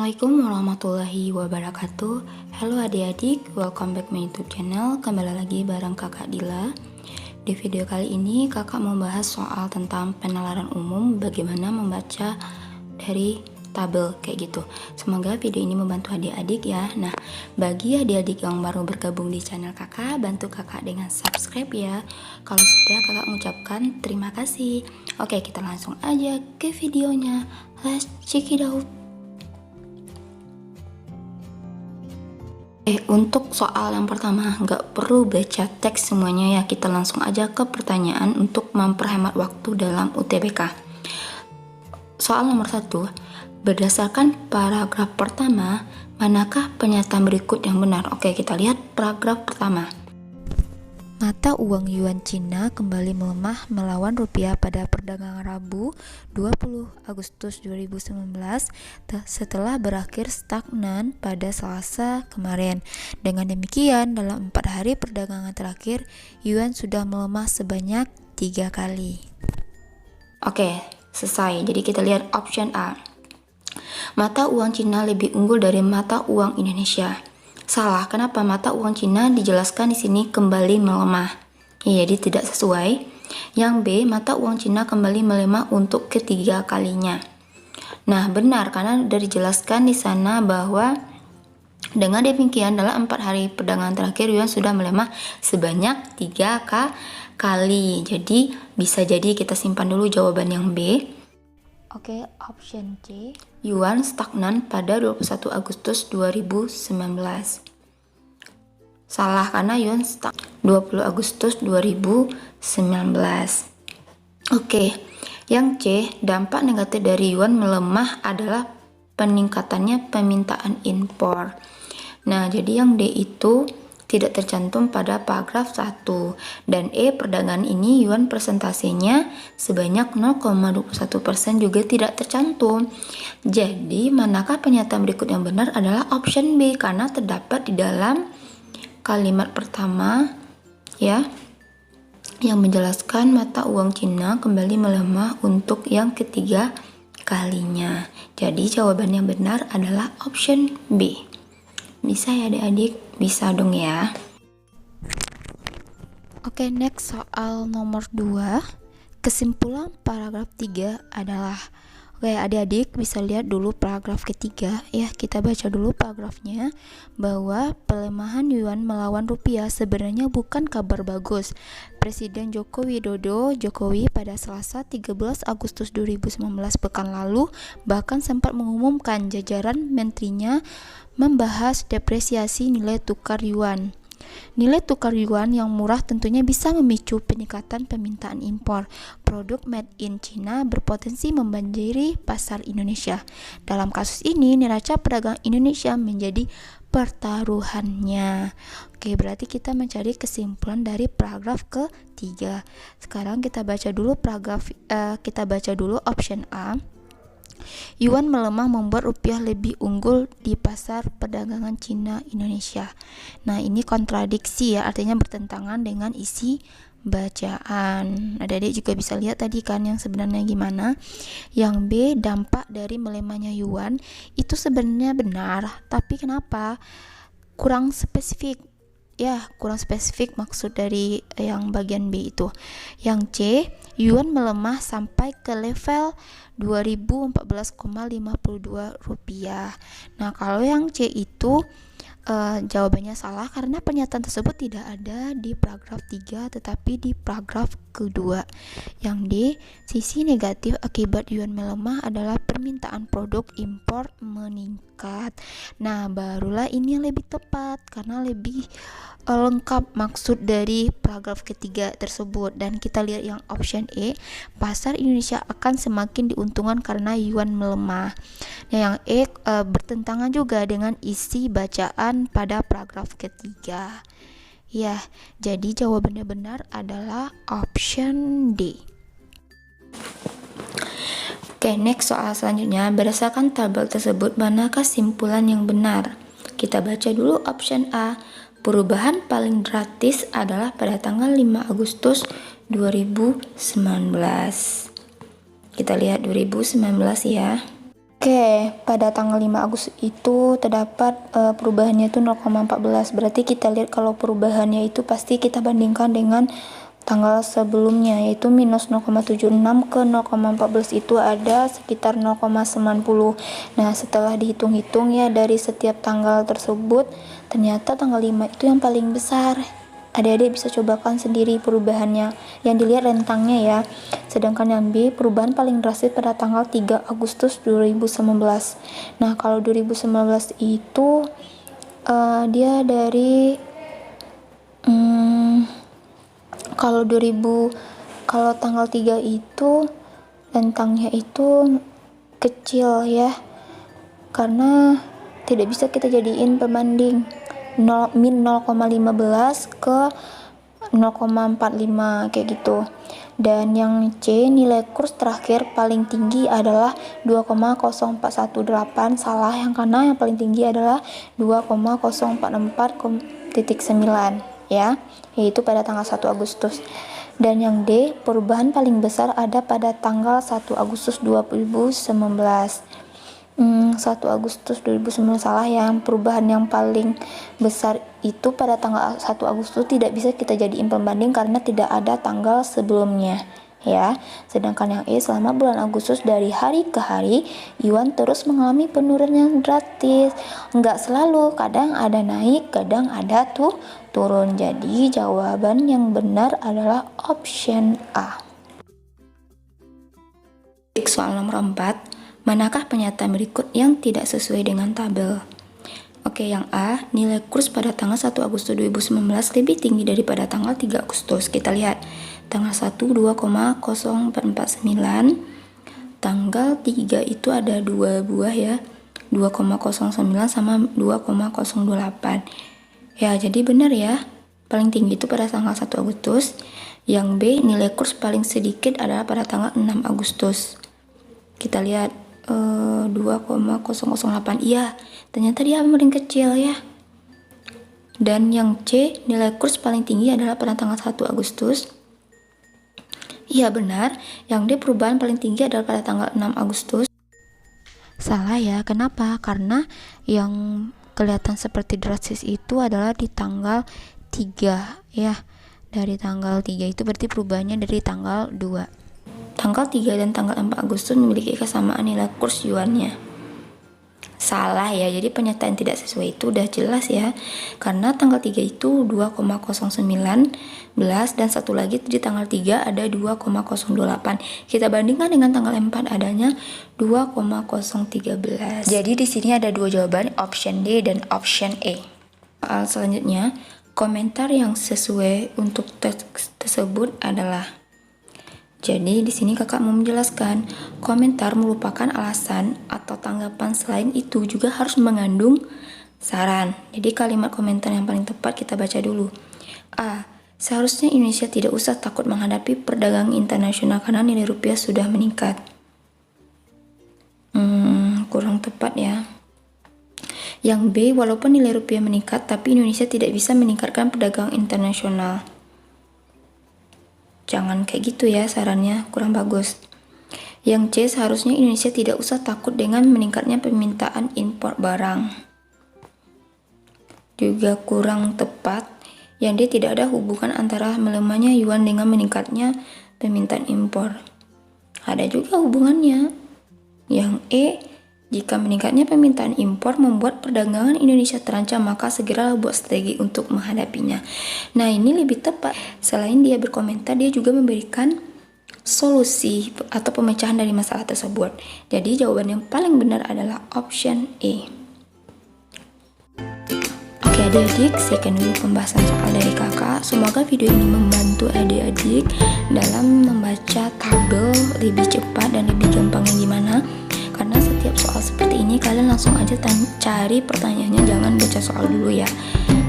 Assalamualaikum warahmatullahi wabarakatuh. Halo adik-adik, welcome back my YouTube channel. Kembali lagi bareng kakak Dila. Di video kali ini kakak mau bahas soal tentang penalaran umum, bagaimana membaca dari tabel kayak gitu. Semoga video ini membantu adik-adik ya. Nah, bagi adik-adik yang baru bergabung di channel kakak, bantu kakak dengan subscribe ya. Kalau sudah, kakak mengucapkan terima kasih. Oke, kita langsung aja ke videonya. Let's check it out. Untuk soal yang pertama, nggak perlu baca teks semuanya ya, kita langsung aja ke pertanyaan untuk memperhemat waktu dalam UTBK. Soal nomor 1, berdasarkan paragraf pertama, manakah pernyataan berikut yang benar? Oke, kita lihat paragraf pertama. Mata uang yuan Cina kembali melemah melawan rupiah pada perdagangan Rabu 20 Agustus 2019 setelah berakhir stagnan pada Selasa kemarin. Dengan demikian, dalam 4 hari perdagangan terakhir, yuan sudah melemah sebanyak 3 kali. Oke, selesai. Jadi kita lihat option A. Mata uang Cina lebih unggul dari mata uang Indonesia. Salah, kenapa mata uang Cina dijelaskan di sini kembali melemah? Ya, jadi tidak sesuai. Yang B, mata uang Cina kembali melemah untuk ketiga kalinya. Nah, benar karena sudah dijelaskan di sana bahwa dengan demikian dalam 4 hari perdagangan terakhir yuan sudah melemah sebanyak 3 kali. Jadi bisa jadi kita simpan dulu jawaban yang B. Oke, option C. Yuan stagnan pada 21 Agustus 2019. Salah karena yuan stagnan 20 Agustus 2019. Oke, yang C, dampak negatif dari yuan melemah adalah peningkatannya permintaan impor. Nah, jadi yang D itu tidak tercantum pada paragraf 1 dan E, perdagangan ini yuan persentasenya sebanyak 0,21% juga tidak tercantum. Jadi manakah pernyataan berikut yang benar? Adalah option B karena terdapat di dalam kalimat pertama ya yang menjelaskan mata uang Cina kembali melemah untuk yang ketiga kalinya. Jadi jawaban yang benar adalah option B. Bisa ya adik-adik? Bisa dong ya. Oke, next soal nomor 2. Kesimpulan paragraf 3 adalah, oke adik-adik bisa lihat dulu paragraf ketiga ya, kita baca dulu paragrafnya, bahwa pelemahan yuan melawan rupiah sebenarnya bukan kabar bagus. Presiden Joko Widodo pada Selasa 13 Agustus 2019 pekan lalu bahkan sempat mengumumkan jajaran menterinya membahas depresiasi nilai tukar yuan. Nilai tukar yuan yang murah tentunya bisa memicu peningkatan permintaan impor. Produk made in China berpotensi membanjiri pasar Indonesia. Dalam kasus ini, neraca perdagangan Indonesia menjadi pertaruhannya. Oke, berarti kita mencari kesimpulan dari paragraf ketiga. Sekarang kita baca dulu option A. Yuan melemah membuat rupiah lebih unggul di pasar perdagangan Cina Indonesia. Nah, ini kontradiksi ya, artinya bertentangan dengan isi bacaan. Adik-adik juga bisa lihat tadi kan yang sebenarnya gimana. Yang B, dampak dari melemahnya yuan itu sebenarnya benar, tapi kenapa kurang spesifik? Ya, kurang spesifik maksud dari yang bagian B itu. Yang C, yuan melemah sampai ke level 2014,52 rupiah. Nah, kalau yang C itu jawabannya salah karena pernyataan tersebut tidak ada di paragraf 3 tetapi di paragraf kedua. Yang D, sisi negatif akibat yuan melemah adalah permintaan produk impor meningkat. Nah, barulah ini yang lebih tepat karena lebih lengkap maksud dari paragraf ketiga tersebut. Dan kita lihat yang option E, pasar Indonesia akan semakin diuntungkan karena yuan melemah. Nah, yang E bertentangan juga dengan isi bacaan pada paragraf ketiga. Ya, jadi jawabannya benar adalah option D. Oke, next soal selanjutnya. Berdasarkan tabel tersebut, manakah kesimpulan yang benar? Kita baca dulu option A. Perubahan paling drastis adalah pada tanggal 5 Agustus 2019. Kita lihat 2019 ya. Oke, pada tanggal 5 Agustus itu terdapat perubahannya itu 0,14. Berarti kita lihat kalau perubahannya itu pasti kita bandingkan dengan tanggal sebelumnya, yaitu minus 0,76 ke 0,14 itu ada sekitar 0,90. Nah, setelah dihitung-hitung ya dari setiap tanggal tersebut, ternyata tanggal 5 itu yang paling besar. Adik-adik bisa cobakan sendiri perubahannya. Yang dilihat rentangnya ya. Sedangkan yang B, perubahan paling drastis pada tanggal 3 Agustus 2019. Nah, kalau 2019 itu dia dari kalau tanggal 3 itu rentangnya itu kecil ya. Karena tidak bisa kita jadiin pembanding min 0,15 ke 0,45 kayak gitu. Dan yang C, nilai kurs terakhir paling tinggi adalah 2,0418. Salah, yang karena yang paling tinggi adalah 2,0464,9 ya, yaitu pada tanggal 1 Agustus. Dan yang D, perubahan paling besar ada pada tanggal 1 Agustus 2019. 1 Agustus 2019 salah, yang perubahan yang paling besar itu pada tanggal 1 Agustus tidak bisa kita jadiin pembanding karena tidak ada tanggal sebelumnya ya. Sedangkan yang E, selama bulan Agustus dari hari ke hari yuan terus mengalami penurunan drastis. Enggak selalu, kadang ada naik, kadang ada turun. Jadi jawaban yang benar adalah option A. Soal nomor 4, manakah pernyataan berikut yang tidak sesuai dengan tabel? Oke, yang A, nilai kurs pada tanggal 1 Agustus 2019 lebih tinggi daripada tanggal 3 Agustus. Kita lihat, tanggal 1 2,0449, tanggal 3 itu ada 2 buah ya, 2,09 sama 2,028. Ya, jadi benar ya, paling tinggi itu pada tanggal 1 Agustus. Yang B, nilai kurs paling sedikit adalah pada tanggal 6 Agustus. Kita lihat 2,008. Iya, ternyata dia paling kecil ya. Dan yang C, nilai kurs paling tinggi adalah pada tanggal 1 Agustus. Iya benar, yang D, perubahan paling tinggi adalah pada tanggal 6 Agustus. Salah ya, kenapa? Karena yang kelihatan seperti drastis itu adalah di tanggal 3 ya. Dari tanggal 3 itu berarti perubahannya dari tanggal 2. Tanggal 3 dan tanggal 4 Agustus memiliki kesamaan nilai kurs yuannya. Salah ya, jadi pernyataan tidak sesuai itu udah jelas ya. Karena tanggal 3 itu 2,019 dan satu lagi di tanggal 3 ada 2,028. Kita bandingkan dengan tanggal 4 adanya 2,013. Jadi di sini ada dua jawaban, option D dan option E. Soal selanjutnya, komentar yang sesuai untuk teks tersebut adalah. Jadi di sini kakak mau menjelaskan, komentar merupakan alasan atau tanggapan, selain itu juga harus mengandung saran. Jadi kalimat komentar yang paling tepat kita baca dulu. A, seharusnya Indonesia tidak usah takut menghadapi perdagangan internasional karena nilai rupiah sudah meningkat. Kurang tepat ya. Yang B, walaupun nilai rupiah meningkat tapi Indonesia tidak bisa meningkatkan perdagangan internasional. Jangan kayak gitu ya, sarannya kurang bagus. Yang C, seharusnya Indonesia tidak usah takut dengan meningkatnya permintaan impor barang. Juga kurang tepat. Yang D, tidak ada hubungan antara melemahnya yuan dengan meningkatnya permintaan impor. Ada juga hubungannya. Yang E, jika meningkatnya permintaan impor membuat perdagangan Indonesia terancam, maka segeralah buat strategi untuk menghadapinya. Nah, ini lebih tepat. Selain dia berkomentar, dia juga memberikan solusi atau pemecahan dari masalah tersebut. Jadi jawaban yang paling benar adalah option E. Oke adik-adik, sekian dulu pembahasan soal dari kakak. Semoga video ini membantu adik-adik dalam membaca tabel lebih cepat dan lebih gampangnya gimana. Karena setiap soal seperti ini kalian langsung aja cari pertanyaannya, jangan baca soal dulu ya.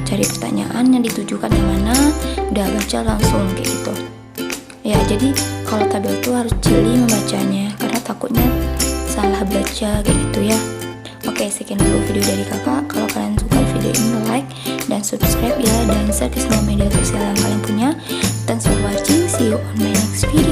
Cari pertanyaan yang ditujukan yang mana, udah baca langsung kayak gitu. Ya, jadi kalau tabel itu harus jeli membacanya karena takutnya salah baca kayak gitu ya. Oke, sekian dulu video dari kakak. Kalau kalian suka video ini, like dan subscribe ya, dan share ke semua media sosial yang kalian punya. Thanks for watching, see you on my next video.